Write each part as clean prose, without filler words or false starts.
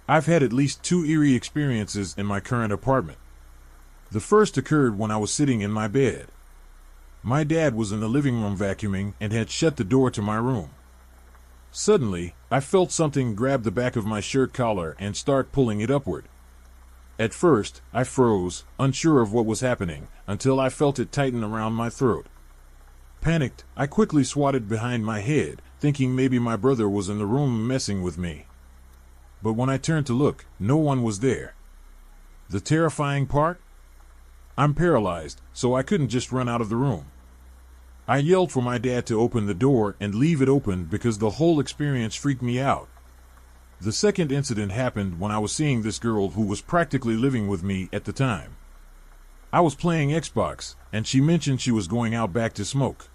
I've had at least two eerie experiences in my current apartment. The first occurred when I was sitting in my bed. My dad was in the living room vacuuming and had shut the door to my room. Suddenly, I felt something grab the back of my shirt collar and start pulling it upward. At first, I froze, unsure of what was happening, until I felt it tighten around my throat. Panicked, I quickly swatted behind my head, thinking maybe my brother was in the room messing with me. But when I turned to look, no one was there. The terrifying part? I'm paralyzed, so I couldn't just run out of the room. I yelled for my dad to open the door and leave it open because the whole experience freaked me out. The second incident happened when I was seeing this girl who was practically living with me at the time. I was playing Xbox, and she mentioned she was going out back to smoke.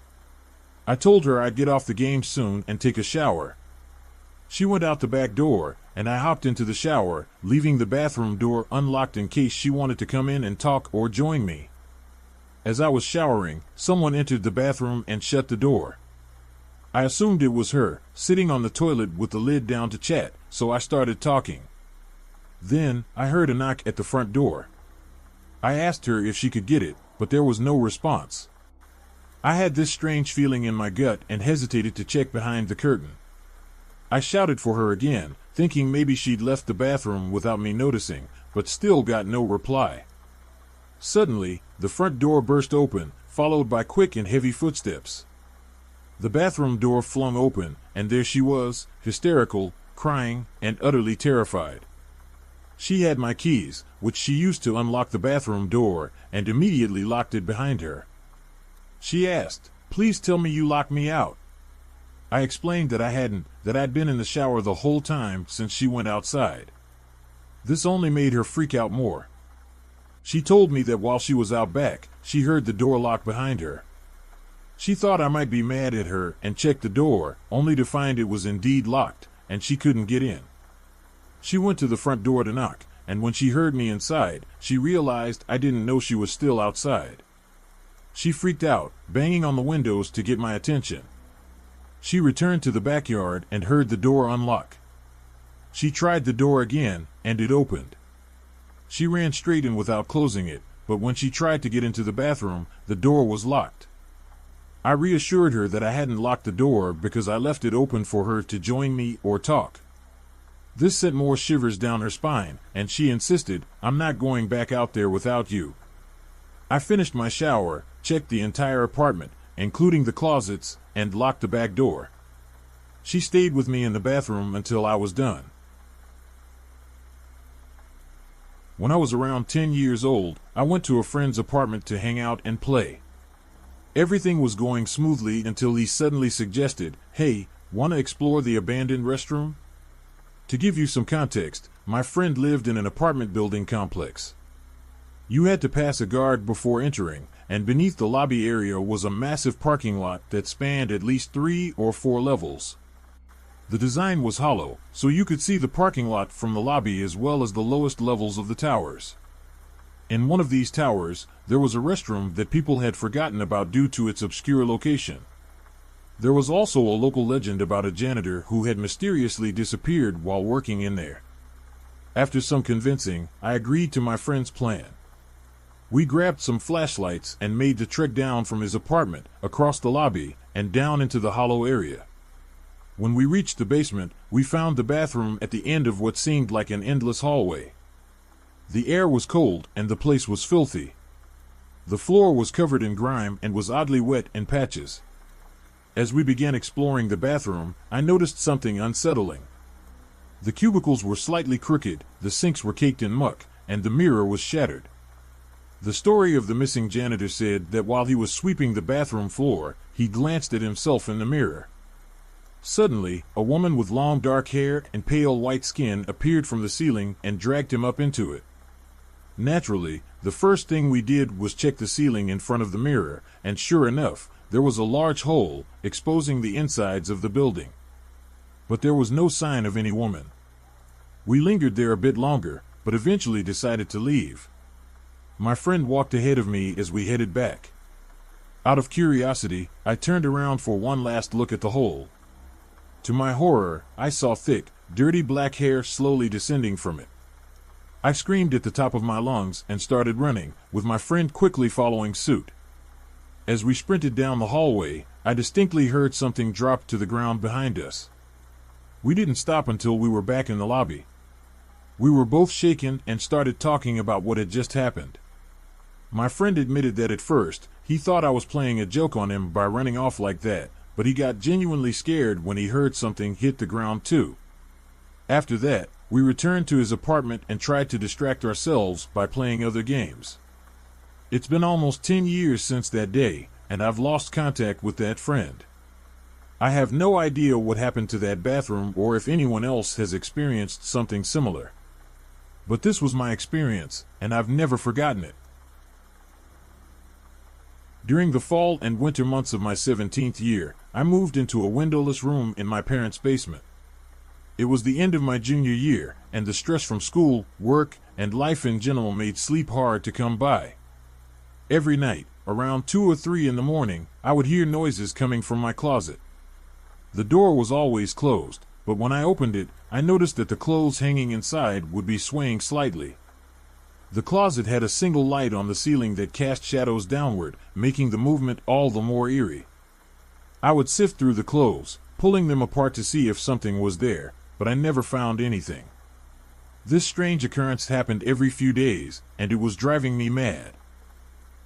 I told her I'd get off the game soon and take a shower. She went out the back door, and I hopped into the shower, leaving the bathroom door unlocked in case she wanted to come in and talk or join me. As I was showering, someone entered the bathroom and shut the door. I assumed it was her, sitting on the toilet with the lid down to chat, so I started talking. Then, I heard a knock at the front door. I asked her if she could get it, but there was no response. I had this strange feeling in my gut and hesitated to check behind the curtain. I shouted for her again, thinking maybe she'd left the bathroom without me noticing, but still got no reply. Suddenly, the front door burst open, followed by quick and heavy footsteps. The bathroom door flung open, and there she was, hysterical, crying, and utterly terrified. She had my keys, which she used to unlock the bathroom door, and immediately locked it behind her. She asked, "Please tell me you locked me out." I explained that I hadn't, that I'd been in the shower the whole time since she went outside. This only made her freak out more. She told me that while she was out back, she heard the door lock behind her. She thought I might be mad at her and checked the door, only to find it was indeed locked, and she couldn't get in. She went to the front door to knock, and when she heard me inside, she realized I didn't know she was still outside. She freaked out, banging on the windows to get my attention. She returned to the backyard and heard the door unlock. She tried the door again, and it opened. She ran straight in without closing it, but when she tried to get into the bathroom, the door was locked. I reassured her that I hadn't locked the door because I left it open for her to join me or talk. This sent more shivers down her spine, and she insisted, "I'm not going back out there without you." I finished my shower, checked the entire apartment, including the closets, and locked the back door. She stayed with me in the bathroom until I was done. When I was around 10 years old, I went to a friend's apartment to hang out and play. Everything was going smoothly until he suddenly suggested, "Hey, wanna explore the abandoned restroom?" To give you some context, my friend lived in an apartment building complex. You had to pass a guard before entering, and beneath the lobby area was a massive parking lot that spanned at least 3 or 4 levels. The design was hollow, so you could see the parking lot from the lobby as well as the lowest levels of the towers. In one of these towers, there was a restroom that people had forgotten about due to its obscure location. There was also a local legend about a janitor who had mysteriously disappeared while working in there. After some convincing, I agreed to my friend's plan. We grabbed some flashlights and made the trek down from his apartment, across the lobby, and down into the hollow area. When we reached the basement, we found the bathroom at the end of what seemed like an endless hallway. The air was cold and the place was filthy. The floor was covered in grime and was oddly wet in patches. As we began exploring the bathroom, I noticed something unsettling. The cubicles were slightly crooked, the sinks were caked in muck, and the mirror was shattered. The story of the missing janitor said that while he was sweeping the bathroom floor, he glanced at himself in the mirror. Suddenly, a woman with long dark hair and pale white skin appeared from the ceiling and dragged him up into it. Naturally, the first thing we did was check the ceiling in front of the mirror, and sure enough, there was a large hole, exposing the insides of the building. But there was no sign of any woman. We lingered there a bit longer, but eventually decided to leave. My friend walked ahead of me as we headed back. Out of curiosity, I turned around for one last look at the hole. To my horror, I saw thick, dirty black hair slowly descending from it. I screamed at the top of my lungs and started running, with my friend quickly following suit. As we sprinted down the hallway, I distinctly heard something drop to the ground behind us. We didn't stop until we were back in the lobby. We were both shaken and started talking about what had just happened. My friend admitted that at first, he thought I was playing a joke on him by running off like that, but he got genuinely scared when he heard something hit the ground too. After that, we returned to his apartment and tried to distract ourselves by playing other games. It's been almost 10 years since that day, and I've lost contact with that friend. I have no idea what happened to that bathroom or if anyone else has experienced something similar. But this was my experience, and I've never forgotten it. During the fall and winter months of my 17th year, I moved into a windowless room in my parents' basement. It was the end of my junior year, and the stress from school, work, and life in general made sleep hard to come by. Every night, around 2 or 3 in the morning, I would hear noises coming from my closet. The door was always closed, but when I opened it, I noticed that the clothes hanging inside would be swaying slightly. The closet had a single light on the ceiling that cast shadows downward, making the movement all the more eerie. I would sift through the clothes, pulling them apart to see if something was there, but I never found anything. This strange occurrence happened every few days, and it was driving me mad.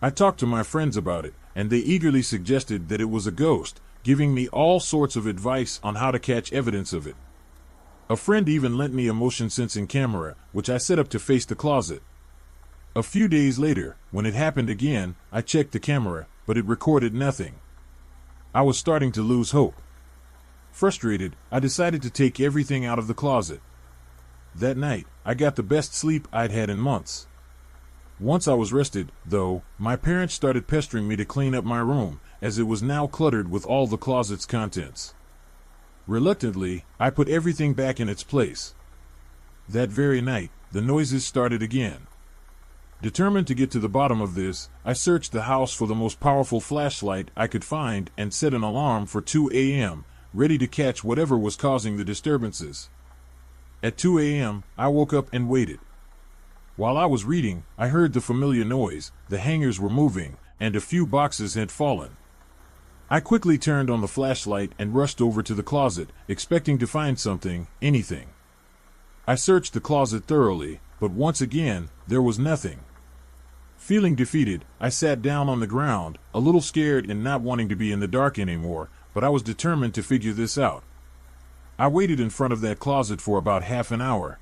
I talked to my friends about it, and they eagerly suggested that it was a ghost, giving me all sorts of advice on how to catch evidence of it. A friend even lent me a motion-sensing camera, which I set up to face the closet. A few days later, when it happened again, I checked the camera, but it recorded nothing. I was starting to lose hope. Frustrated, I decided to take everything out of the closet. That night, I got the best sleep I'd had in months. Once I was rested, though, my parents started pestering me to clean up my room, as it was now cluttered with all the closet's contents. Reluctantly, I put everything back in its place. That very night, the noises started again. Determined to get to the bottom of this, I searched the house for the most powerful flashlight I could find and set an alarm for 2 a.m., ready to catch whatever was causing the disturbances. At 2 a.m., I woke up and waited. While I was reading, I heard the familiar noise, the hangers were moving, and a few boxes had fallen. I quickly turned on the flashlight and rushed over to the closet, expecting to find something, anything. I searched the closet thoroughly, but once again, there was nothing. Feeling defeated, I sat down on the ground, a little scared and not wanting to be in the dark anymore, but I was determined to figure this out. I waited in front of that closet for about half an hour.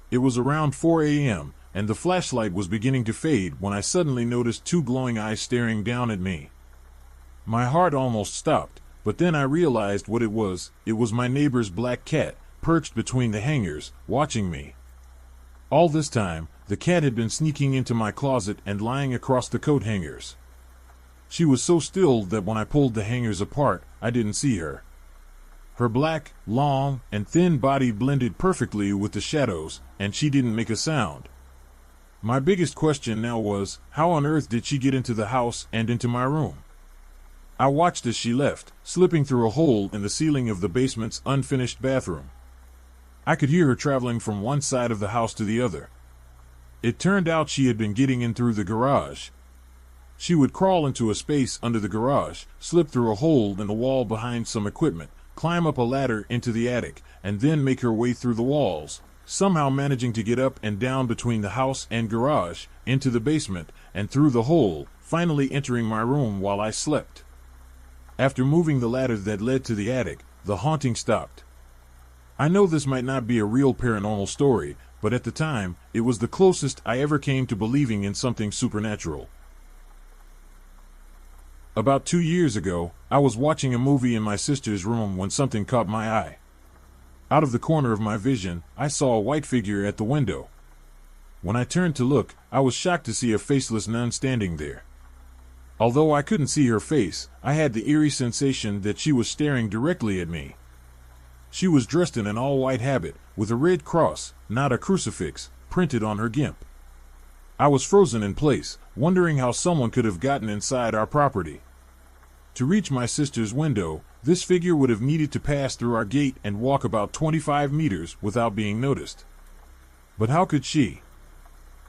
It was around 4 a.m., and the flashlight was beginning to fade when I suddenly noticed 2 glowing eyes staring down at me. My heart almost stopped, but then I realized what it was. It was my neighbor's black cat, perched between the hangers, watching me. All this time, the cat had been sneaking into my closet and lying across the coat hangers. She was so still that when I pulled the hangers apart, I didn't see her. Her black, long, and thin body blended perfectly with the shadows, and she didn't make a sound. My biggest question now was, how on earth did she get into the house and into my room? I watched as she left, slipping through a hole in the ceiling of the basement's unfinished bathroom. I could hear her traveling from one side of the house to the other. It turned out she had been getting in through the garage. She would crawl into a space under the garage, slip through a hole in the wall behind some equipment, climb up a ladder into the attic, and then make her way through the walls, somehow managing to get up and down between the house and garage, into the basement, and through the hole, finally entering my room while I slept. After moving the ladder that led to the attic, the haunting stopped. I know this might not be a real paranormal story, but at the time, it was the closest I ever came to believing in something supernatural. About 2 years ago, I was watching a movie in my sister's room when something caught my eye. Out of the corner of my vision, I saw a white figure at the window. When I turned to look, I was shocked to see a faceless nun standing there. Although I couldn't see her face, I had the eerie sensation that she was staring directly at me. She was dressed in an all-white habit, with a red cross, not a crucifix, printed on her gimp. I was frozen in place, wondering how someone could have gotten inside our property. To reach my sister's window, This figure would have needed to pass through our gate and walk about 25 meters without being noticed. But how could she?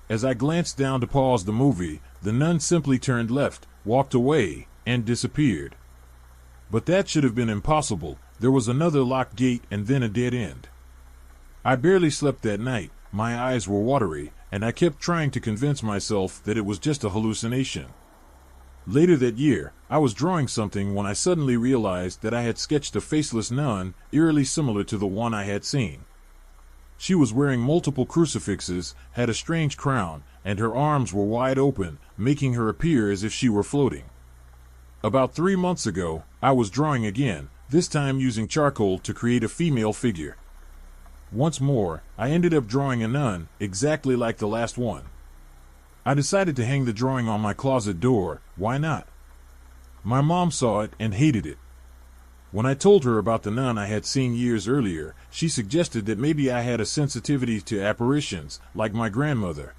As I glanced down to pause the movie, the nun simply turned left, walked away, and disappeared. But that should have been impossible. There was another locked gate and then a dead end. I barely slept that night, my eyes were watery, and I kept trying to convince myself that it was just a hallucination. Later that year, I was drawing something when I suddenly realized that I had sketched a faceless nun, eerily similar to the one I had seen. She was wearing multiple crucifixes, had a strange crown, and her arms were wide open, making her appear as if she were floating. About 3 months ago, I was drawing again, this time using charcoal to create a female figure. Once more, I ended up drawing a nun, exactly like the last one. I decided to hang the drawing on my closet door. Why not? My mom saw it and hated it. When I told her about the nun I had seen years earlier, she suggested that maybe I had a sensitivity to apparitions, like my grandmother.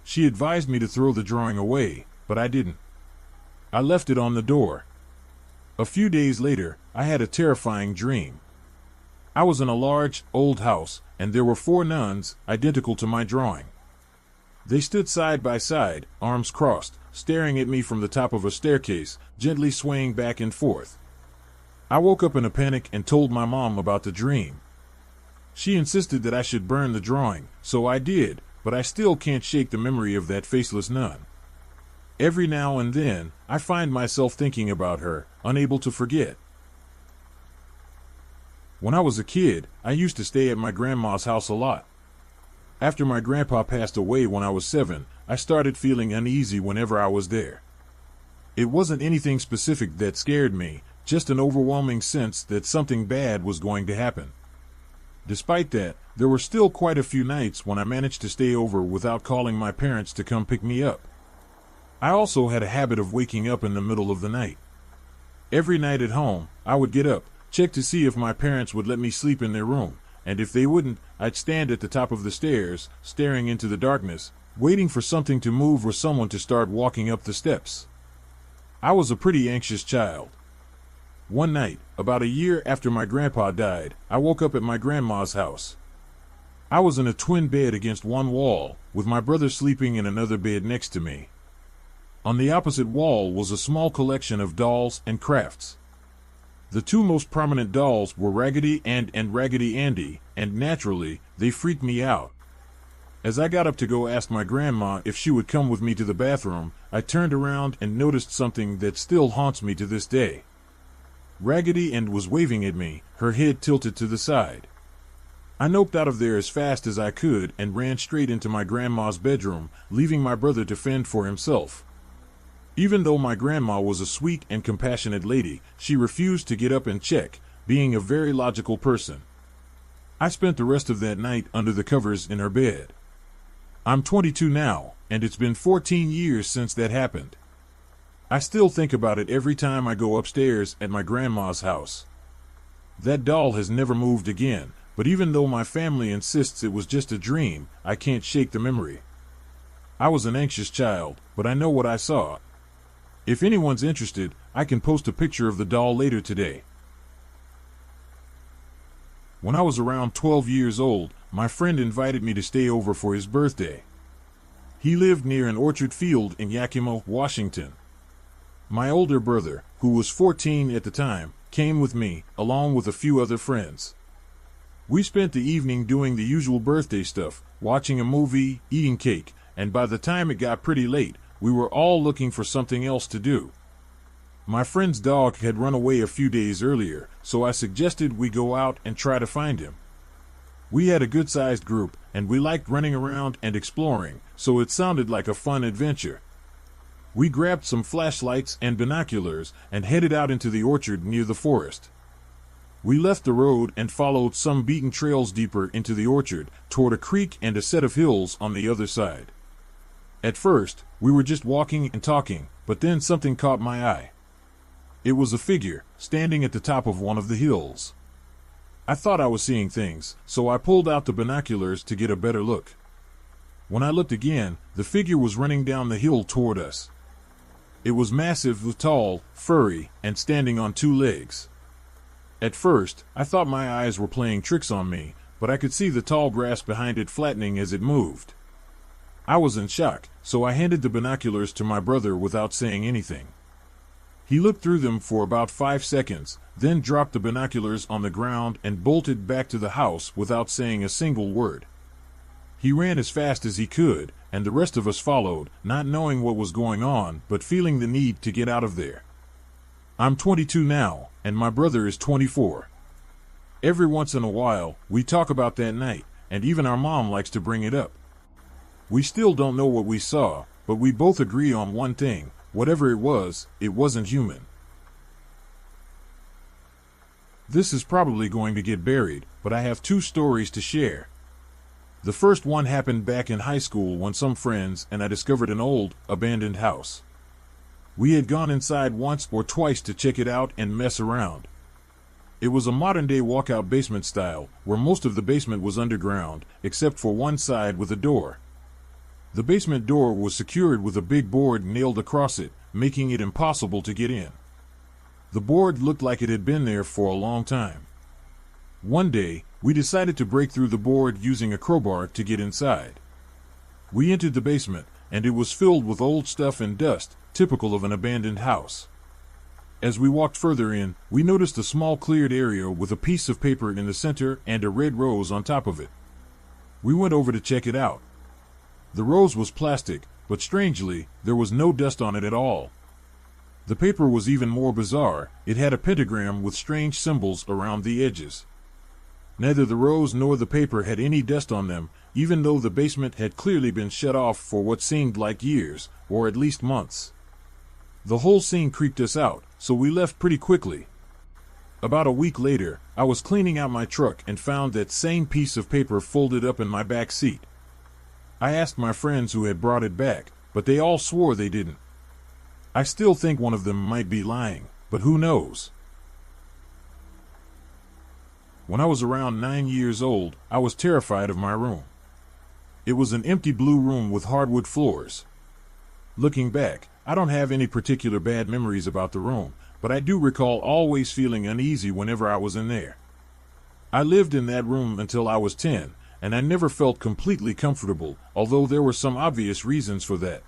She advised me to throw the drawing away, but I didn't. I left it on the door. A few days later, I had a terrifying dream. I was in a large, old house, and there were 4 nuns, identical to my drawing. They stood side by side, arms crossed, staring at me from the top of a staircase, gently swaying back and forth. I woke up in a panic and told my mom about the dream. She insisted that I should burn the drawing, so I did, but I still can't shake the memory of that faceless nun. Every now and then, I find myself thinking about her, unable to forget. When I was a kid, I used to stay at my grandma's house a lot. After my grandpa passed away when I was 7, I started feeling uneasy whenever I was there. It wasn't anything specific that scared me, just an overwhelming sense that something bad was going to happen. Despite that, there were still quite a few nights when I managed to stay over without calling my parents to come pick me up. I also had a habit of waking up in the middle of the night. Every night at home, I would get up, check to see if my parents would let me sleep in their room, and if they wouldn't, I'd stand at the top of the stairs, staring into the darkness, waiting for something to move or someone to start walking up the steps. I was a pretty anxious child. One night, about a year after my grandpa died, I woke up at my grandma's house. I was in a twin bed against one wall, with my brother sleeping in another bed next to me. On the opposite wall was a small collection of dolls and crafts. The 2 most prominent dolls were Raggedy Ann and Raggedy Andy, and naturally, they freaked me out. As I got up to go ask my grandma if she would come with me to the bathroom, I turned around and noticed something that still haunts me to this day. Raggedy Ann was waving at me, her head tilted to the side. I noped out of there as fast as I could and ran straight into my grandma's bedroom, leaving my brother to fend for himself. Even though my grandma was a sweet and compassionate lady, she refused to get up and check, being a very logical person. I spent the rest of that night under the covers in her bed. I'm 22 now, and it's been 14 years since that happened. I still think about it every time I go upstairs at my grandma's house. That doll has never moved again, but even though my family insists it was just a dream, I can't shake the memory. I was an anxious child, but I know what I saw. If anyone's interested, I can post a picture of the doll later today. When I was around 12 years old, my friend invited me to stay over for his birthday. He lived near an orchard field in Yakima, Washington. My older brother, who was 14 at the time, came with me, along with a few other friends. We spent the evening doing the usual birthday stuff, watching a movie, eating cake, and by the time it got pretty late, we were all looking for something else to do. My friend's dog had run away a few days earlier, so I suggested we go out and try to find him. We had a good-sized group, and we liked running around and exploring, so it sounded like a fun adventure. We grabbed some flashlights and binoculars and headed out into the orchard near the forest. We left the road and followed some beaten trails deeper into the orchard, toward a creek and a set of hills on the other side. At first, we were just walking and talking, but then something caught my eye. It was a figure, standing at the top of one of the hills. I thought I was seeing things, so I pulled out the binoculars to get a better look. When I looked again, the figure was running down the hill toward us. It was massive, tall, furry, and standing on 2 legs. At first, I thought my eyes were playing tricks on me, but I could see the tall grass behind it flattening as it moved. I was in shock, so I handed the binoculars to my brother without saying anything. He looked through them for about 5 seconds, then dropped the binoculars on the ground and bolted back to the house without saying a single word. He ran as fast as he could, and the rest of us followed, not knowing what was going on, but feeling the need to get out of there. I'm 22 now, and my brother is 24. Every once in a while, we talk about that night, and even our mom likes to bring it up. We still don't know what we saw, but we both agree on one thing: whatever it wasn't human. This is probably going to get buried, but I have 2 stories to share. The first one happened back in high school when some friends and I discovered an old, abandoned house. We had gone inside once or twice to check it out and mess around. It was a modern-day walkout basement style, where most of the basement was underground, except for one side with a door. The basement door was secured with a big board nailed across it, making it impossible to get in. The board looked like it had been there for a long time. One day, we decided to break through the board using a crowbar to get inside. We entered the basement, and it was filled with old stuff and dust, typical of an abandoned house. As we walked further in, we noticed a small cleared area with a piece of paper in the center and a red rose on top of it. We went over to check it out. The rose was plastic, but strangely, there was no dust on it at all. The paper was even more bizarre. It had a pentagram with strange symbols around the edges. Neither the rose nor the paper had any dust on them, even though the basement had clearly been shut off for what seemed like years, or at least months. The whole scene creeped us out, so we left pretty quickly. About a week later, I was cleaning out my truck and found that same piece of paper folded up in my back seat. I asked my friends who had brought it back, but they all swore they didn't. I still think one of them might be lying, but who knows? When I was around 9 years old, I was terrified of my room. It was an empty blue room with hardwood floors. Looking back, I don't have any particular bad memories about the room, but I do recall always feeling uneasy whenever I was in there. I lived in that room until I was 10, and I never felt completely comfortable, although there were some obvious reasons for that.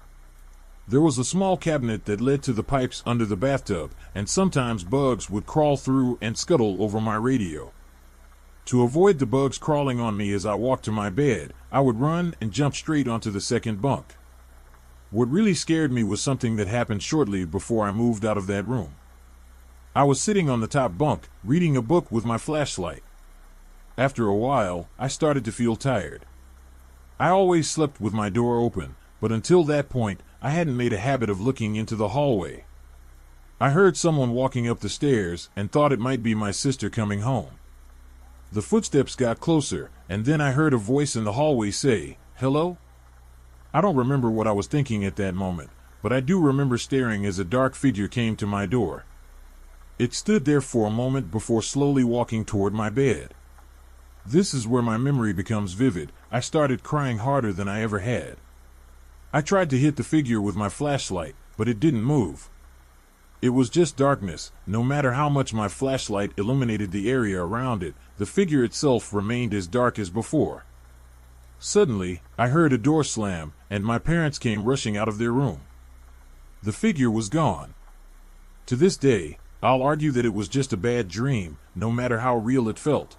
There was a small cabinet that led to the pipes under the bathtub, and sometimes bugs would crawl through and scuttle over my radio. To avoid the bugs crawling on me as I walked to my bed, I would run and jump straight onto the second bunk. What really scared me was something that happened shortly before I moved out of that room. I was sitting on the top bunk, reading a book with my flashlight. After a while, I started to feel tired. I always slept with my door open, but until that point, I hadn't made a habit of looking into the hallway. I heard someone walking up the stairs and thought it might be my sister coming home. The footsteps got closer, and then I heard a voice in the hallway say, "Hello?" I don't remember what I was thinking at that moment, but I do remember staring as a dark figure came to my door. It stood there for a moment before slowly walking toward my bed. This is where my memory becomes vivid. I started crying harder than I ever had. I tried to hit the figure with my flashlight, but it didn't move. It was just darkness. No matter how much my flashlight illuminated the area around it, the figure itself remained as dark as before. Suddenly, I heard a door slam, and my parents came rushing out of their room. The figure was gone. To this day, I'll argue that it was just a bad dream, no matter how real it felt.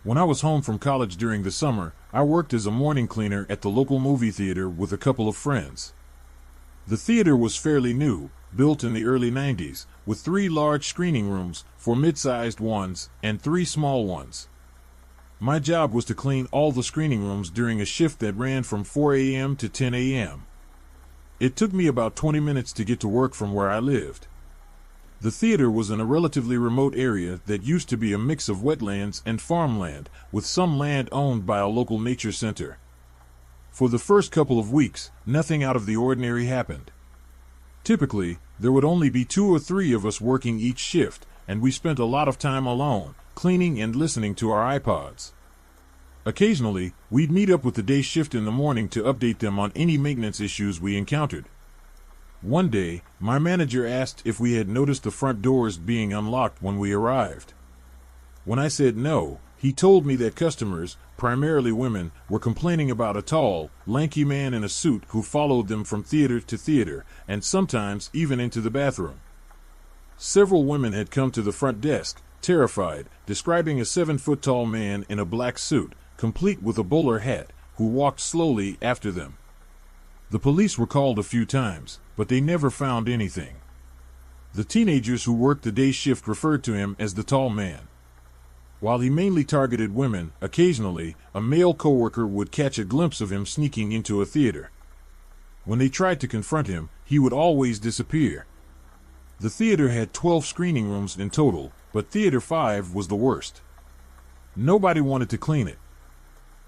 When I was home from college during the summer, I worked as a morning cleaner at the local movie theater with a couple of friends. The theater was fairly new, built in the early 90s, with 3 large screening rooms, 4 mid-sized ones, and 3 small ones. My job was to clean all the screening rooms during a shift that ran from 4 a.m. to 10 a.m. It took me about 20 minutes to get to work from where I lived. The theater was in a relatively remote area that used to be a mix of wetlands and farmland, with some land owned by a local nature center. For the first couple of weeks, nothing out of the ordinary happened. Typically, there would only be 2 or 3 of us working each shift, and we spent a lot of time alone, cleaning and listening to our iPods. Occasionally, we'd meet up with the day shift in the morning to update them on any maintenance issues we encountered. One day, my manager asked if we had noticed the front doors being unlocked when we arrived. When I said no, he told me that customers, primarily women, were complaining about a tall, lanky man in a suit who followed them from theater to theater, and sometimes even into the bathroom. Several women had come to the front desk, terrified, describing a 7-foot-tall man in a black suit, complete with a bowler hat, who walked slowly after them. The police were called a few times, but they never found anything. The teenagers who worked the day shift referred to him as the tall man. While he mainly targeted women, occasionally, a male coworker would catch a glimpse of him sneaking into a theater. When they tried to confront him, he would always disappear. The theater had 12 screening rooms in total, but Theater 5 was the worst. Nobody wanted to clean it.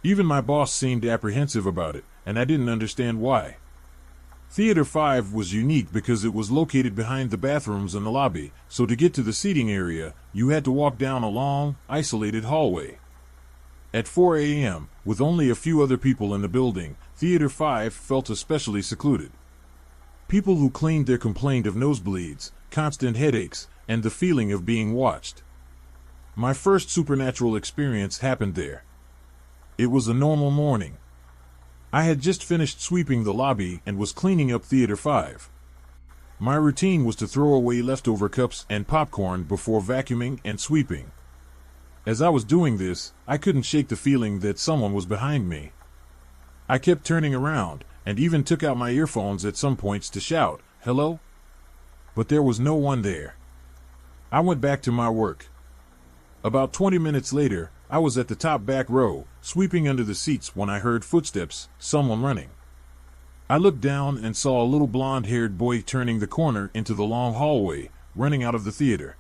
Even my boss seemed apprehensive about it, and I didn't understand why. Theater 5 was unique because it was located behind the bathrooms in the lobby, so to get to the seating area, you had to walk down a long, isolated hallway. At 4 a.m., with only a few other people in the building, Theater 5 felt especially secluded. People who cleaned there complained of nosebleeds, constant headaches, and the feeling of being watched. My first supernatural experience happened there. It was a normal morning. I had just finished sweeping the lobby and was cleaning up Theater 5. My routine was to throw away leftover cups and popcorn before vacuuming and sweeping. As I was doing this, I couldn't shake the feeling that someone was behind me. I kept turning around, and even took out my earphones at some points to shout, "Hello?" But there was no one there. I went back to my work. About 20 minutes later, I was at the top back row, sweeping under the seats when I heard footsteps, someone running. I looked down and saw a little blonde-haired boy turning the corner into the long hallway, running out of the theater.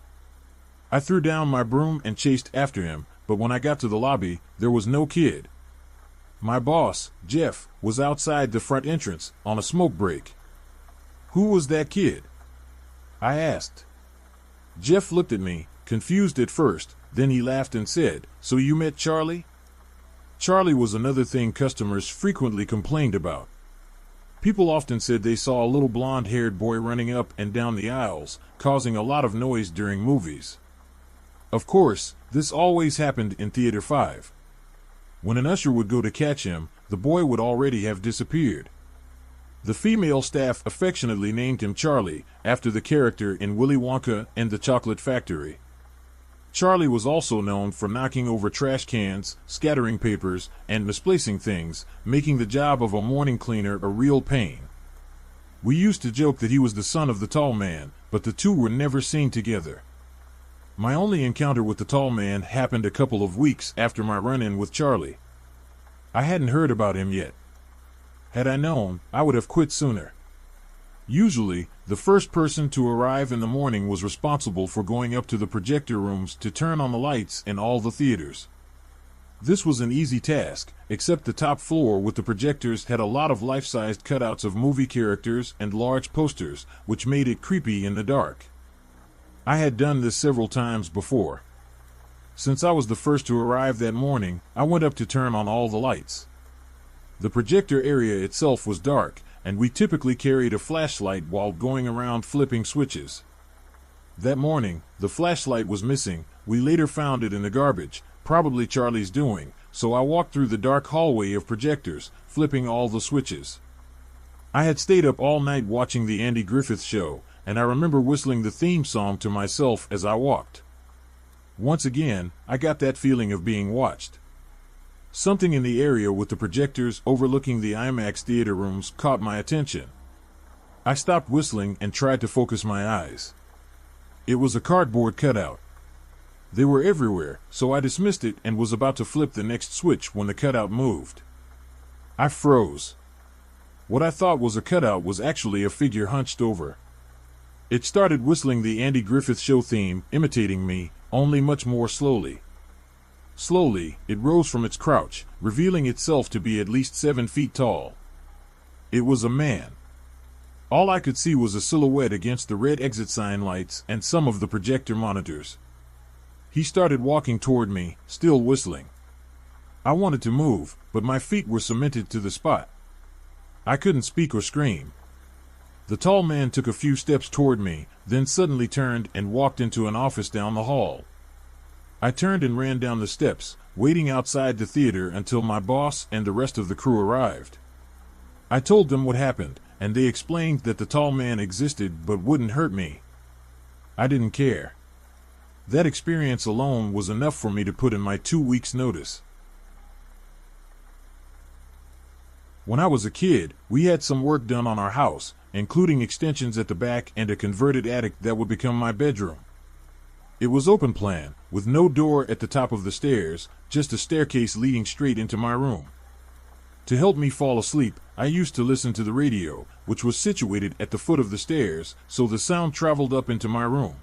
I threw down my broom and chased after him, but when I got to the lobby, there was no kid. My boss, Jeff, was outside the front entrance, on a smoke break. "Who was that kid?" I asked. Jeff looked at me, confused at first, then he laughed and said, "So you met Charlie?" Charlie was another thing customers frequently complained about. People often said they saw a little blonde-haired boy running up and down the aisles, causing a lot of noise during movies. Of course, this always happened in Theater 5. When an usher would go to catch him, the boy would already have disappeared. The female staff affectionately named him Charlie, after the character in Willy Wonka and the Chocolate Factory. Charlie was also known for knocking over trash cans, scattering papers, and misplacing things, making the job of a morning cleaner a real pain. We used to joke that he was the son of the tall man, but the two were never seen together. My only encounter with the tall man happened a couple of weeks after my run-in with Charlie. I hadn't heard about him yet. Had I known, I would have quit sooner. Usually, the first person to arrive in the morning was responsible for going up to the projector rooms to turn on the lights in all the theaters. This was an easy task, except the top floor with the projectors had a lot of life-sized cutouts of movie characters and large posters, which made it creepy in the dark. I had done this several times before. Since I was the first to arrive that morning, I went up to turn on all the lights. The projector area itself was dark, and we typically carried a flashlight while going around flipping switches. That morning, the flashlight was missing. We later found it in the garbage, probably Charlie's doing, so I walked through the dark hallway of projectors, flipping all the switches. I had stayed up all night watching the Andy Griffith Show, and I remember whistling the theme song to myself as I walked. Once again, I got that feeling of being watched. Something in the area with the projectors overlooking the IMAX theater rooms caught my attention. I stopped whistling and tried to focus my eyes. It was a cardboard cutout. They were everywhere, so I dismissed it and was about to flip the next switch when the cutout moved. I froze. What I thought was a cutout was actually a figure hunched over. It started whistling the Andy Griffith Show theme, imitating me, only much more slowly. Slowly, it rose from its crouch, revealing itself to be at least 7 feet tall. It was a man. All I could see was a silhouette against the red exit sign lights and some of the projector monitors. He started walking toward me, still whistling. I wanted to move, but my feet were cemented to the spot. I couldn't speak or scream. The tall man took a few steps toward me, then suddenly turned and walked into an office down the hall. I turned and ran down the steps, waiting outside the theater until my boss and the rest of the crew arrived. I told them what happened, and they explained that the tall man existed but wouldn't hurt me. I didn't care. That experience alone was enough for me to put in my 2 weeks' notice. When I was a kid, we had some work done on our house, including extensions at the back and a converted attic that would become my bedroom. It was open plan, with no door at the top of the stairs, just a staircase leading straight into my room. To help me fall asleep, I used to listen to the radio, which was situated at the foot of the stairs, so the sound traveled up into my room.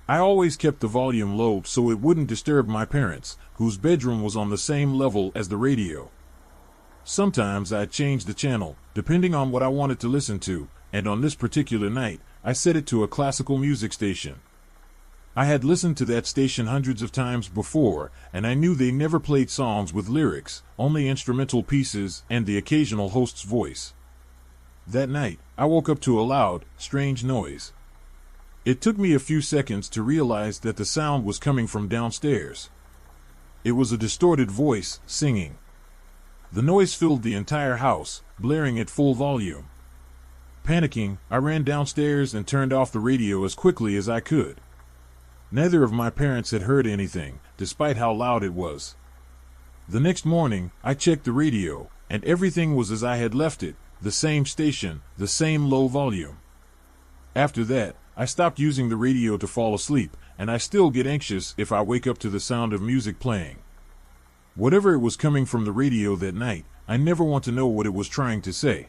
I always kept the volume low so it wouldn't disturb my parents, whose bedroom was on the same level as the radio. Sometimes I'd change the channel, depending on what I wanted to listen to, and on this particular night, I set it to a classical music station. I had listened to that station hundreds of times before, and I knew they never played songs with lyrics, only instrumental pieces and the occasional host's voice. That night, I woke up to a loud, strange noise. It took me a few seconds to realize that the sound was coming from downstairs. It was a distorted voice, singing. The noise filled the entire house, blaring at full volume. Panicking, I ran downstairs and turned off the radio as quickly as I could. Neither of my parents had heard anything, despite how loud it was. The next morning, I checked the radio, and everything was as I had left it, the same station, the same low volume. After that, I stopped using the radio to fall asleep, and I still get anxious if I wake up to the sound of music playing. Whatever it was coming from the radio that night, I never want to know what it was trying to say.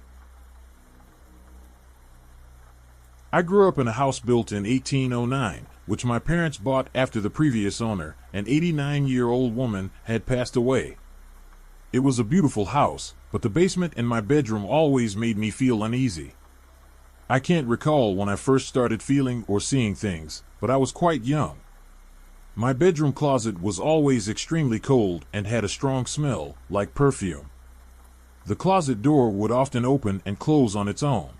I grew up in a house built in 1809, which my parents bought after the previous owner, an 89-year-old woman, had passed away. It was a beautiful house, but the basement and my bedroom always made me feel uneasy. I can't recall when I first started feeling or seeing things, but I was quite young. My bedroom closet was always extremely cold and had a strong smell, like perfume. The closet door would often open and close on its own.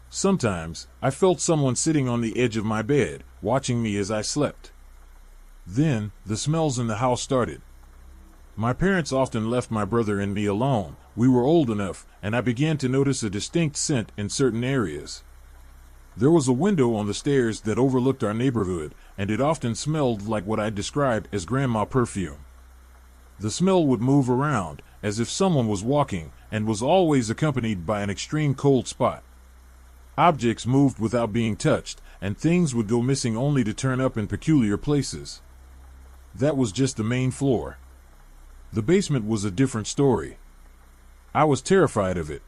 Sometimes, I felt someone sitting on the edge of my bed, watching me as I slept. Then, the smells in the house started. My parents often left my brother and me alone. We were old enough, and I began to notice a distinct scent in certain areas. There was a window on the stairs that overlooked our neighborhood, and it often smelled like what I described as grandma perfume. The smell would move around, as if someone was walking, and was always accompanied by an extreme cold spot. Objects moved without being touched, and things would go missing only to turn up in peculiar places. That was just the main floor. The basement was a different story. I was terrified of it.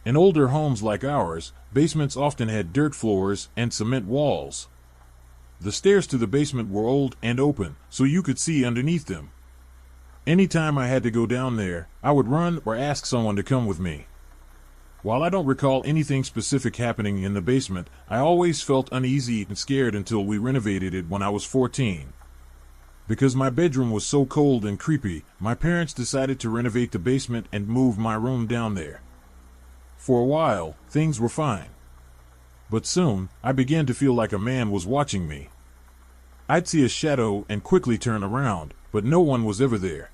In older homes like ours, basements often had dirt floors and cement walls. The stairs to the basement were old and open, so you could see underneath them. Anytime I had to go down there, I would run or ask someone to come with me. While I don't recall anything specific happening in the basement, I always felt uneasy and scared until we renovated it when I was 14. Because my bedroom was so cold and creepy, my parents decided to renovate the basement and move my room down there. For a while, things were fine. But soon, I began to feel like a man was watching me. I'd see a shadow and quickly turn around, but no one was ever there.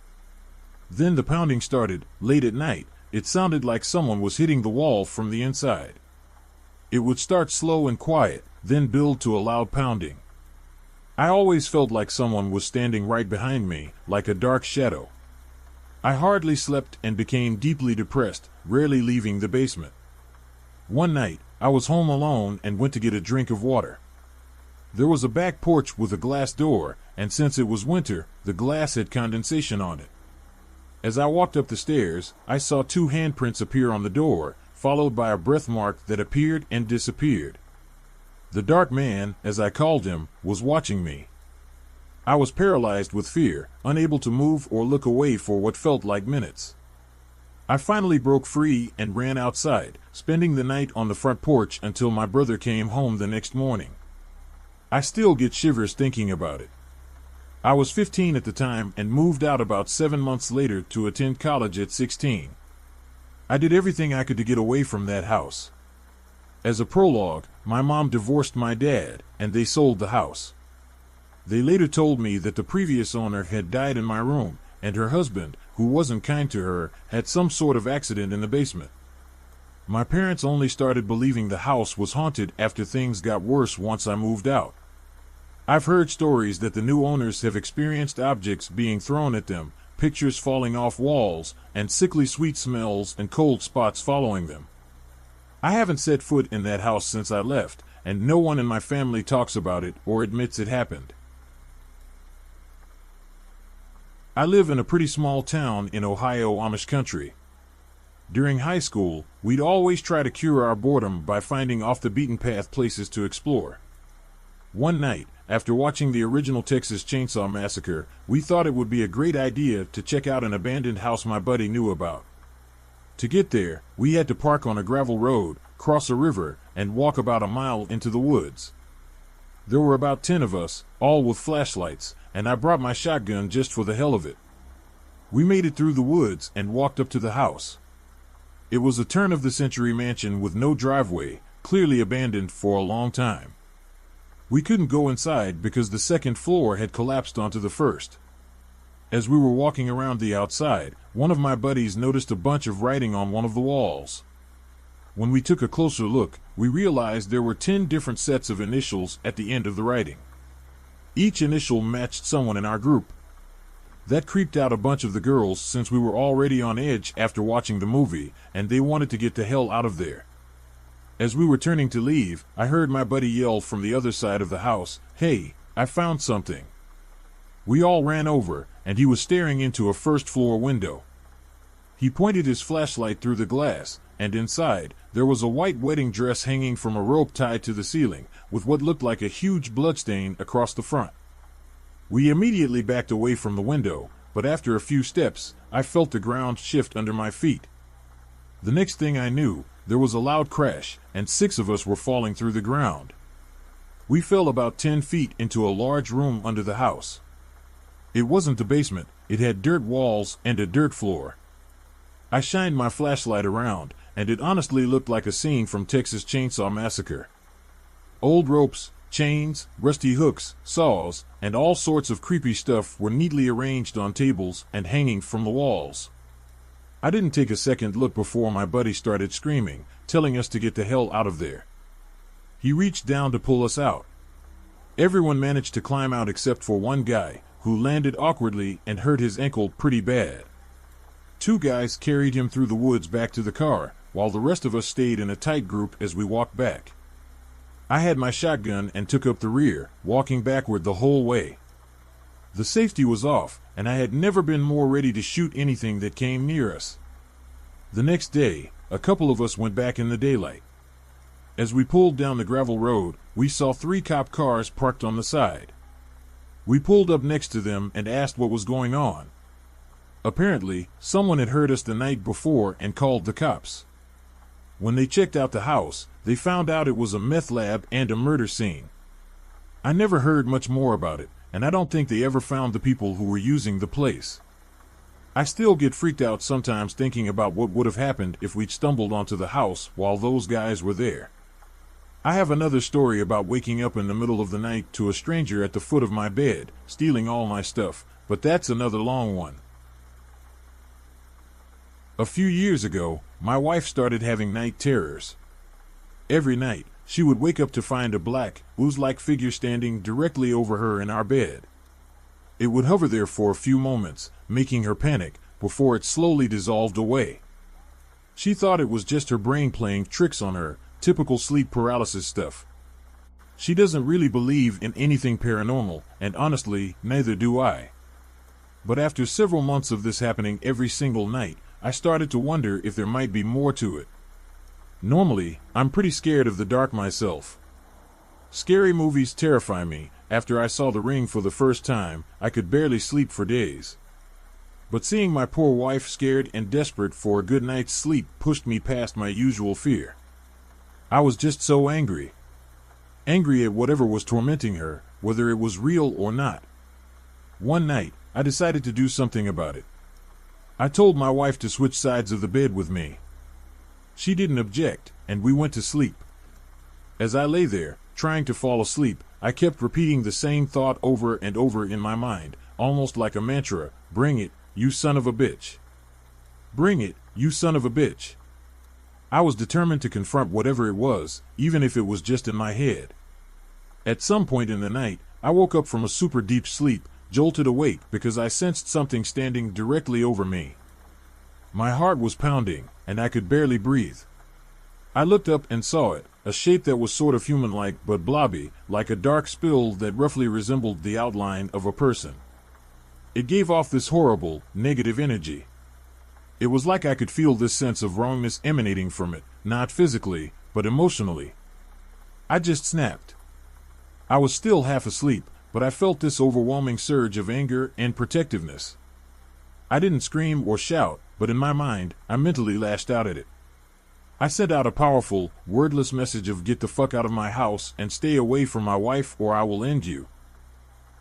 Then the pounding started, late at night. It sounded like someone was hitting the wall from the inside. It would start slow and quiet, then build to a loud pounding. I always felt like someone was standing right behind me, like a dark shadow. I hardly slept and became deeply depressed, rarely leaving the basement. One night, I was home alone and went to get a drink of water. There was a back porch with a glass door, and since it was winter, the glass had condensation on it. As I walked up the stairs, I saw 2 handprints appear on the door, followed by a breath mark that appeared and disappeared. The dark man, as I called him, was watching me. I was paralyzed with fear, unable to move or look away for what felt like minutes. I finally broke free and ran outside, spending the night on the front porch until my brother came home the next morning. I still get shivers thinking about it. I was 15 at the time and moved out about 7 months later to attend college at 16. I did everything I could to get away from that house. As a prologue, my mom divorced my dad, and they sold the house. They later told me that the previous owner had died in my room, and her husband, who wasn't kind to her, had some sort of accident in the basement. My parents only started believing the house was haunted after things got worse once I moved out. I've heard stories that the new owners have experienced objects being thrown at them, pictures falling off walls, and sickly sweet smells and cold spots following them. I haven't set foot in that house since I left, and no one in my family talks about it or admits it happened. I live in a pretty small town in Ohio, Amish country. During high school, we'd always try to cure our boredom by finding off-the-beaten-path places to explore. One night, after watching the original Texas Chainsaw Massacre, we thought it would be a great idea to check out an abandoned house my buddy knew about. To get there, we had to park on a gravel road, cross a river, and walk about a mile into the woods. There were about 10 of us, all with flashlights, and I brought my shotgun just for the hell of it. We made it through the woods and walked up to the house. It was a turn-of-the-century mansion with no driveway, clearly abandoned for a long time. We couldn't go inside because the second floor had collapsed onto the first. As we were walking around the outside, one of my buddies noticed a bunch of writing on one of the walls. When we took a closer look, we realized there were 10 different sets of initials at the end of the writing. Each initial matched someone in our group. That creeped out a bunch of the girls since we were already on edge after watching the movie, and they wanted to get the hell out of there. As we were turning to leave, I heard my buddy yell from the other side of the house, "Hey, I found something." We all ran over, and he was staring into a first-floor window. He pointed his flashlight through the glass, and inside, there was a white wedding dress hanging from a rope tied to the ceiling, with what looked like a huge bloodstain across the front. We immediately backed away from the window, but after a few steps, I felt the ground shift under my feet. The next thing I knew, there was a loud crash, and 6 of us were falling through the ground. We fell about 10 feet into a large room under the house. It wasn't the basement, it had dirt walls and a dirt floor. I shined my flashlight around, and it honestly looked like a scene from Texas Chainsaw Massacre. Old ropes, chains, rusty hooks, saws, and all sorts of creepy stuff were neatly arranged on tables and hanging from the walls. I didn't take a second look before my buddy started screaming, telling us to get the hell out of there. He reached down to pull us out. Everyone managed to climb out except for one guy, who landed awkwardly and hurt his ankle pretty bad. 2 guys carried him through the woods back to the car, while the rest of us stayed in a tight group as we walked back. I had my shotgun and took up the rear, walking backward the whole way. The safety was off, and I had never been more ready to shoot anything that came near us. The next day, a couple of us went back in the daylight. As we pulled down the gravel road, we saw 3 cop cars parked on the side. We pulled up next to them and asked what was going on. Apparently, someone had heard us the night before and called the cops. When they checked out the house, they found out it was a meth lab and a murder scene. I never heard much more about it, and I don't think they ever found the people who were using the place. I still get freaked out sometimes thinking about what would have happened if we'd stumbled onto the house while those guys were there. I have another story about waking up in the middle of the night to a stranger at the foot of my bed, stealing all my stuff, but that's another long one. A few years ago, my wife started having night terrors. Every night, she would wake up to find a black, ooze-like figure standing directly over her in our bed. It would hover there for a few moments, making her panic, before it slowly dissolved away. She thought it was just her brain playing tricks on her, typical sleep paralysis stuff. She doesn't really believe in anything paranormal, and honestly, neither do I. But after several months of this happening every single night, I started to wonder if there might be more to it. Normally, I'm pretty scared of the dark myself. Scary movies terrify me. After I saw The Ring for the first time, I could barely sleep for days. But seeing my poor wife scared and desperate for a good night's sleep pushed me past my usual fear. I was just so angry. Angry at whatever was tormenting her, whether it was real or not. One night, I decided to do something about it. I told my wife to switch sides of the bed with me. She didn't object, and we went to sleep. As I lay there, trying to fall asleep, I kept repeating the same thought over and over in my mind, almost like a mantra: "Bring it, you son of a bitch. Bring it, you son of a bitch." I was determined to confront whatever it was, even if it was just in my head. At some point in the night, I woke up from a super deep sleep, jolted awake because I sensed something standing directly over me. My heart was pounding, and I could barely breathe. I looked up and saw it, a shape that was sort of human-like but blobby, like a dark spill that roughly resembled the outline of a person. It gave off this horrible, negative energy. It was like I could feel this sense of wrongness emanating from it, not physically, but emotionally. I just snapped. I was still half asleep, but I felt this overwhelming surge of anger and protectiveness. I didn't scream or shout, but in my mind, I mentally lashed out at it. I sent out a powerful, wordless message of "Get the fuck out of my house and stay away from my wife or I will end you."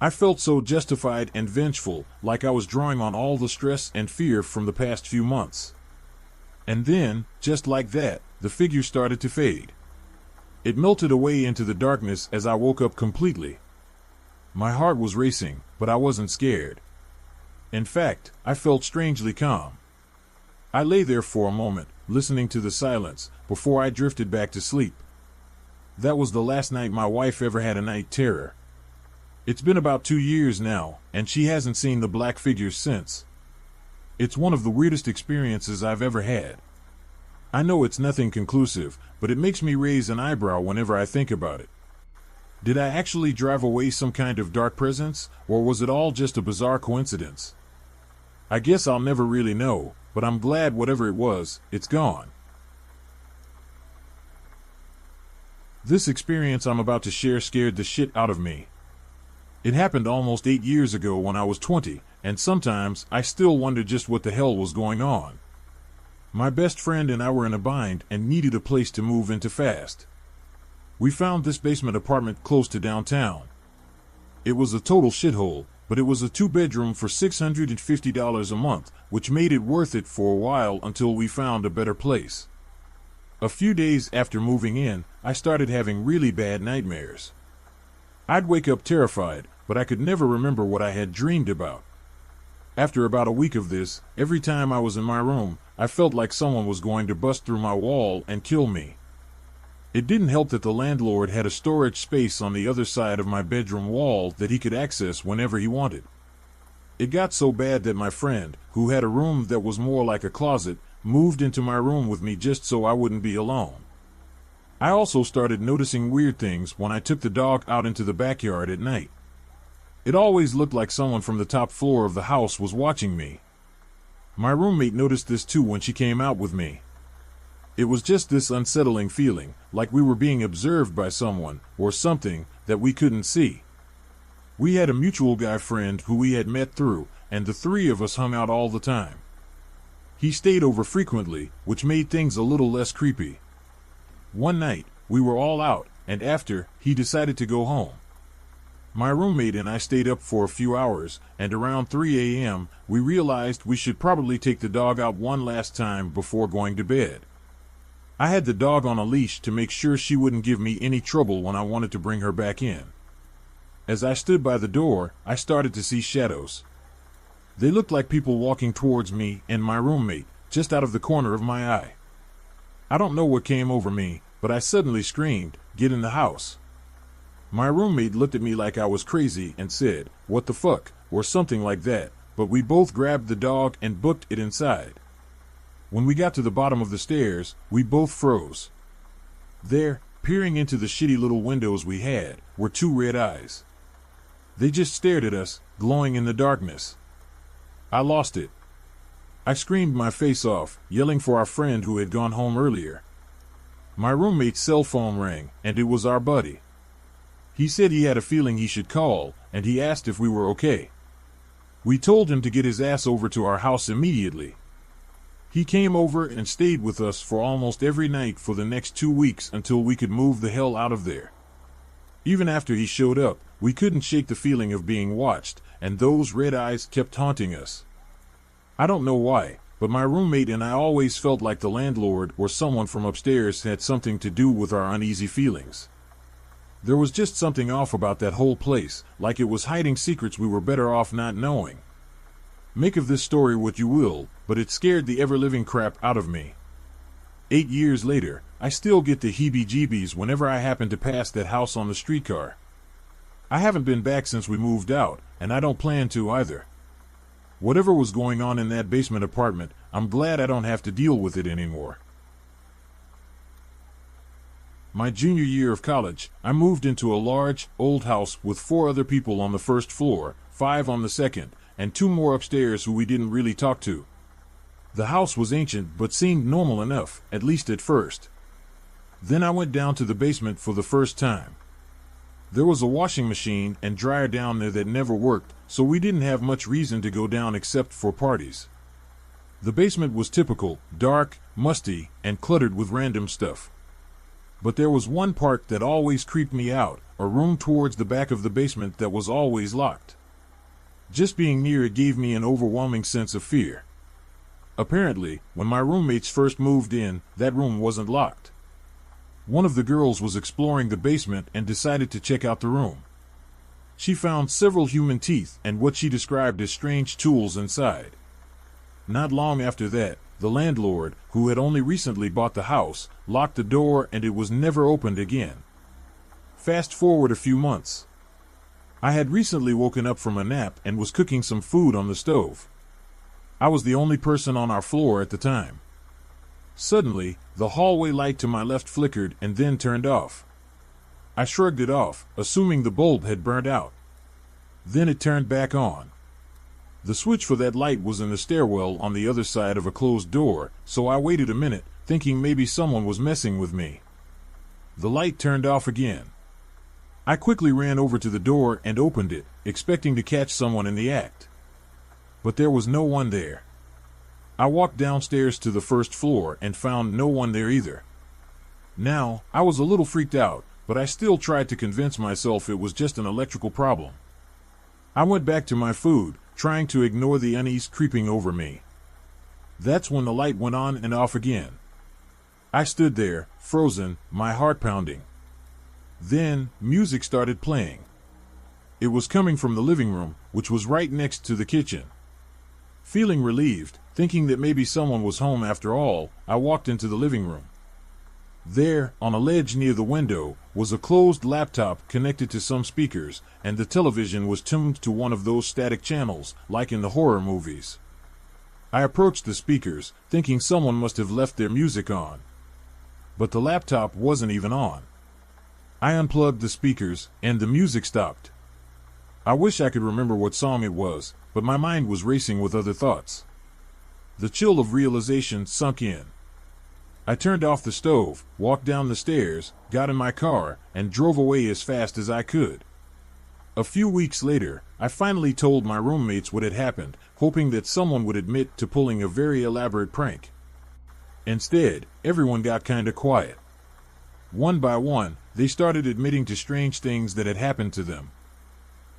I felt so justified and vengeful, like I was drawing on all the stress and fear from the past few months. And then, just like that, the figure started to fade. It melted away into the darkness as I woke up completely. My heart was racing, but I wasn't scared. In fact, I felt strangely calm. I lay there for a moment, listening to the silence, before I drifted back to sleep. That was the last night my wife ever had a night terror. It's been about 2 years now, and she hasn't seen the black figures since. It's one of the weirdest experiences I've ever had. I know it's nothing conclusive, but it makes me raise an eyebrow whenever I think about it. Did I actually drive away some kind of dark presence, or was it all just a bizarre coincidence? I guess I'll never really know, but I'm glad whatever it was, it's gone. This experience I'm about to share scared the shit out of me. It happened almost 8 years ago when I was 20, and sometimes I still wonder just what the hell was going on. My best friend and I were in a bind and needed a place to move into fast. We found this basement apartment close to downtown. It was a total shithole, but it was a 2-bedroom for $650 a month, which made it worth it for a while until we found a better place. A few days after moving in, I started having really bad nightmares. I'd wake up terrified, but I could never remember what I had dreamed about. After about a week of this, every time I was in my room, I felt like someone was going to bust through my wall and kill me. It didn't help that the landlord had a storage space on the other side of my bedroom wall that he could access whenever he wanted. It got so bad that my friend, who had a room that was more like a closet, moved into my room with me just so I wouldn't be alone. I also started noticing weird things when I took the dog out into the backyard at night. It always looked like someone from the top floor of the house was watching me. My roommate noticed this too when she came out with me. It was just this unsettling feeling, like we were being observed by someone, or something, that we couldn't see. We had a mutual guy friend who we had met through, and the three of us hung out all the time. He stayed over frequently, which made things a little less creepy. One night, we were all out, and after, he decided to go home. My roommate and I stayed up for a few hours, and around 3 a.m., we realized we should probably take the dog out one last time before going to bed. I had the dog on a leash to make sure she wouldn't give me any trouble when I wanted to bring her back in. As I stood by the door, I started to see shadows. They looked like people walking towards me and my roommate, just out of the corner of my eye. I don't know what came over me, but I suddenly screamed, "Get in the house." My roommate looked at me like I was crazy and said, "What the fuck?" or something like that, but we both grabbed the dog and booked it inside. When we got to the bottom of the stairs, we both froze. There, peering into the shitty little windows we had, were 2 red eyes. They just stared at us, glowing in the darkness. I lost it. I screamed my face off, yelling for our friend who had gone home earlier. My roommate's cell phone rang, and it was our buddy. He said he had a feeling he should call, and he asked if we were okay. We told him to get his ass over to our house immediately. He came over and stayed with us for almost every night for the next 2 weeks until we could move the hell out of there. Even after he showed up, we couldn't shake the feeling of being watched, and those red eyes kept haunting us. I don't know why, but my roommate and I always felt like the landlord or someone from upstairs had something to do with our uneasy feelings. There was just something off about that whole place, like it was hiding secrets we were better off not knowing. Make of this story what you will, but it scared the ever-living crap out of me. 8 years later, I still get the heebie-jeebies whenever I happen to pass that house on the streetcar. I haven't been back since we moved out, and I don't plan to either. Whatever was going on in that basement apartment, I'm glad I don't have to deal with it anymore. My junior year of college, I moved into a large, old house with 4 other people on the first floor, 5 on the second, and 2 more upstairs who we didn't really talk to. The house was ancient but seemed normal enough, at least at first. Then I went down to the basement for the first time. There was a washing machine and dryer down there that never worked, so we didn't have much reason to go down except for parties. The basement was typical, dark, musty, and cluttered with random stuff. But there was one part that always creeped me out, a room towards the back of the basement that was always locked. Just being near it gave me an overwhelming sense of fear. Apparently, when my roommates first moved in, that room wasn't locked. One of the girls was exploring the basement and decided to check out the room. She found several human teeth and what she described as strange tools inside. Not long after that, the landlord, who had only recently bought the house, locked the door and it was never opened again. Fast forward a few months. I had recently woken up from a nap and was cooking some food on the stove. I was the only person on our floor at the time. Suddenly, the hallway light to my left flickered and then turned off. I shrugged it off, assuming the bulb had burnt out. Then it turned back on. The switch for that light was in the stairwell on the other side of a closed door, so I waited a minute, thinking maybe someone was messing with me. The light turned off again. I quickly ran over to the door and opened it, expecting to catch someone in the act. But there was no one there. I walked downstairs to the first floor and found no one there either. Now, I was a little freaked out, but I still tried to convince myself it was just an electrical problem. I went back to my food, trying to ignore the unease creeping over me. That's when the light went on and off again. I stood there, frozen, my heart pounding. Then, music started playing. It was coming from the living room, which was right next to the kitchen. Feeling relieved, thinking that maybe someone was home after all, I walked into the living room. There, on a ledge near the window, was a closed laptop connected to some speakers, and the television was tuned to one of those static channels, like in the horror movies. I approached the speakers, thinking someone must have left their music on. But the laptop wasn't even on. I unplugged the speakers, and the music stopped. I wish I could remember what song it was, but my mind was racing with other thoughts. The chill of realization sunk in. I turned off the stove, walked down the stairs, got in my car, and drove away as fast as I could. A few weeks later, I finally told my roommates what had happened, hoping that someone would admit to pulling a very elaborate prank. Instead, everyone got kinda quiet. One by one, they started admitting to strange things that had happened to them.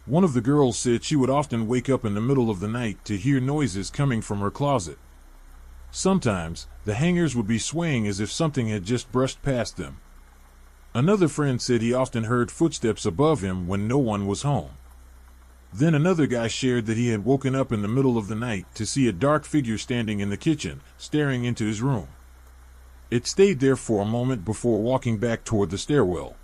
One of the girls said she would often wake up in the middle of the night to hear noises coming from her closet. Sometimes, the hangers would be swaying as if something had just brushed past them. Another friend said he often heard footsteps above him when no one was home. Then another guy shared that he had woken up in the middle of the night to see a dark figure standing in the kitchen, staring into his room. It stayed there for a moment before walking back toward the stairwell.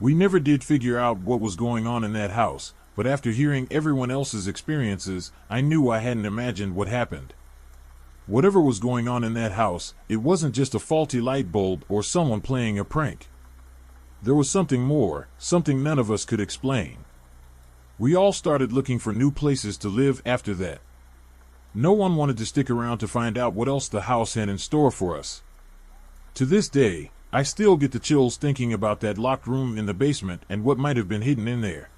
We never did figure out what was going on in that house, but after hearing everyone else's experiences, I knew I hadn't imagined what happened. Whatever was going on in that house, it wasn't just a faulty light bulb or someone playing a prank. There was something more, something none of us could explain. We all started looking for new places to live after that. No one wanted to stick around to find out what else the house had in store for us. To this day, I still get the chills thinking about that locked room in the basement and what might have been hidden in there.